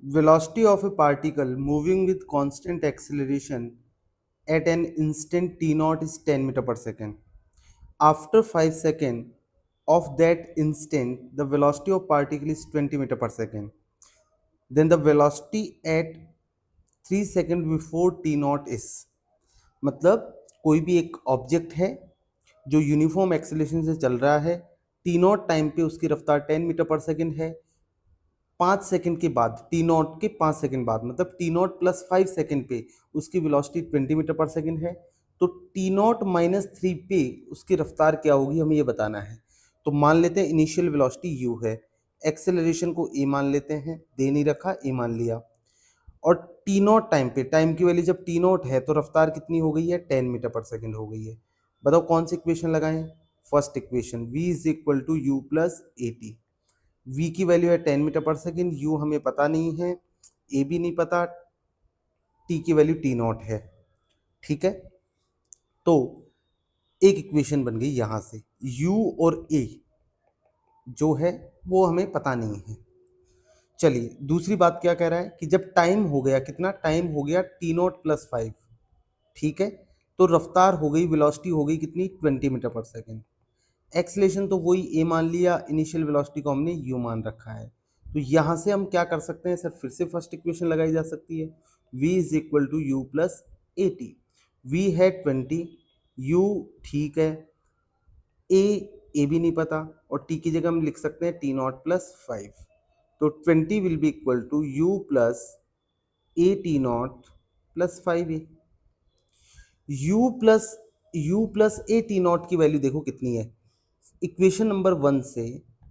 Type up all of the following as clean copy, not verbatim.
velocity of a particle moving with constant acceleration at an instant t naught is 10 meter per second. After 5 seconds of that instant, the velocity of particle is 20 meter per second. Then the velocity at 3 seconds before t naught is, मतलब कोई भी एक object है जो uniform acceleration से चल रहा है, टी नॉट टाइम पे उसकी रफ्तार 10 मीटर पर सेकंड है। 5 सेकंड के बाद, टी नॉट के 5 सेकंड बाद, मतलब टी नॉट प्लस 5 सेकंड पे उसकी वेलोसिटी 20 मीटर पर सेकंड है। तो टी नॉट माइनस 3 पे उसकी रफ्तार क्या होगी, हमें ये बताना है। तो मान लेते हैं इनिशियल वेलोसिटी u है, एक्सेलरेशन को a मान लेते हैं, दे नहीं रखा, a मान लिया, और टी नॉट टाइम पे, टाइम की वैल्यू जब टी नॉट है तो रफ्तार कितनी हो गई है, 10 मीटर पर सेकंड हो गई है। बताओ कौन सी इक्वेशन लगाएं। First equation, v is equal to u plus a t. v की वैल्यू है 10 मीटर पर सेकंड, u हमें पता नहीं है, a भी नहीं पता, t की वैल्यू टी नॉट है। ठीक है, तो एक इक्वेशन बन गई यहां से, u और a जो है वो हमें पता नहीं है। चलिए दूसरी बात क्या कह रहा है कि जब टाइम हो गया, कितना टाइम हो गया, टी नॉट प्लस 5, ठीक है, तो रफ्तार हो गई, वेलोसिटी हो गई कितनी, 20 मीटर पर सेकंड। एक्सलेशन तो वही ए मान लिया, इनिशियल वेलोसिटी को हमने यू मान रखा है। तो यहां से हम क्या कर सकते हैं सर, फिर से फर्स्ट इक्वेशन लगाई जा सकती है, v is equal to u plus a t. V है 20, u ठीक है, ए भी नहीं पता, और टी की जगह हम लिख सकते हैं टी नॉट प्लस 5। तो 20 will be equal to u plus a t not plus 5 a. U plus a t not की वैल्यू देखो कितनी है, इक्वेशन नंबर 1 से,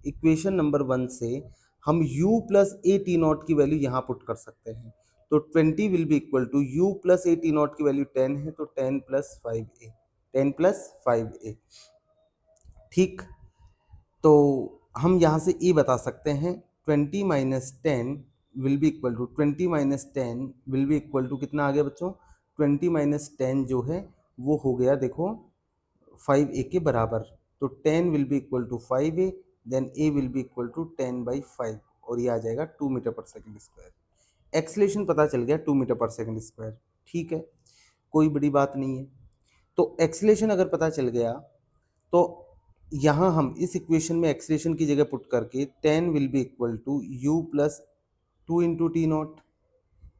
इक्वेशन नंबर 1 से हम u plus a t not की वैल्यू यहाँ पुट कर सकते हैं। तो 20 will be equal to u plus a t not की वैल्यू 10 है, तो 10 प्लस 5a, 10 प्लस 5a। ठीक, तो हम यहाँ से e बता सकते हैं, 20 minus 10 will be equal to, 20 minus 10 will be equal to कितना आ गया बच्चों, 20 माइनस 10 जो है वो हो गया देखो 5a के बराबर। तो 10 will be equal to 5a, then a will be equal to 10/5, और ये आ जाएगा 2 मीटर पर सेकंड स्क्वायर। एक्सलेशन पता चल गया 2 मीटर पर सेकंड स्क्वायर। ठीक है, कोई बड़ी बात नहीं है। तो एक्सलेशन अगर पता चल गया तो यहाँ हम इस इक्वेशन में एक्सलेशन की जगह पुट करके 10 will be equal to u plus 2 into t not.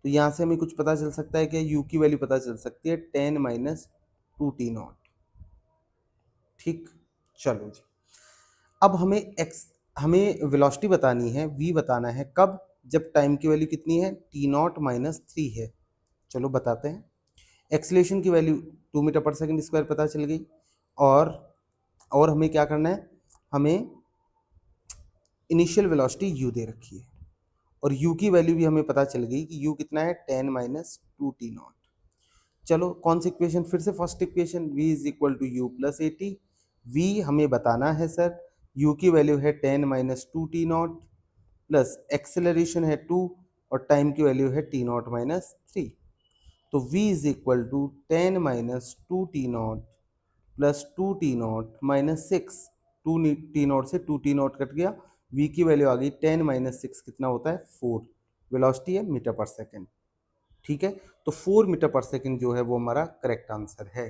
तो यहाँ से हमें कुछ पता चल सकता है कि u की वैल्यू पता चल सकती है 10 माइनस 2 टी नॉट। ठीक, चलो जी, अब हमें वेलोसिटी बतानी है, v बताना है, कब, जब टाइम की वैल्यू कितनी है, टी नॉट माइनस 3 है। चलो बताते हैं। एक्सलेशन की वैल्यू 2 मीटर पर सेकंड स्क्वायर पता चल गई, और हमें क्या करना है, हमें इनिशियल वेलोसिटी u दे रखी है, और u की वैल्यू भी हमें पता चल गई कि u कितना है, 10 माइनस 2 टी नॉट। चलो कौन सी इक्वेशन, फिर से first equation, v is equal to u plus a t. v हमें बताना है सर, u की वैल्यू है 10 minus 2 t not, plus acceleration है 2, और टाइम की वैल्यू है टी नॉट माइनस 3। तो v is equal to 10 minus 2 t not plus 2 t not minus 6। 2 t not से 2 टी नॉट कट गया, v की वैल्यू आ गई 10 माइनस 6 कितना होता है, 4। वेलोसिटी है मीटर पर सेकेंड। ठीक है, तो 4 मीटर पर सेकेंड जो है वो हमारा करेक्ट आंसर है।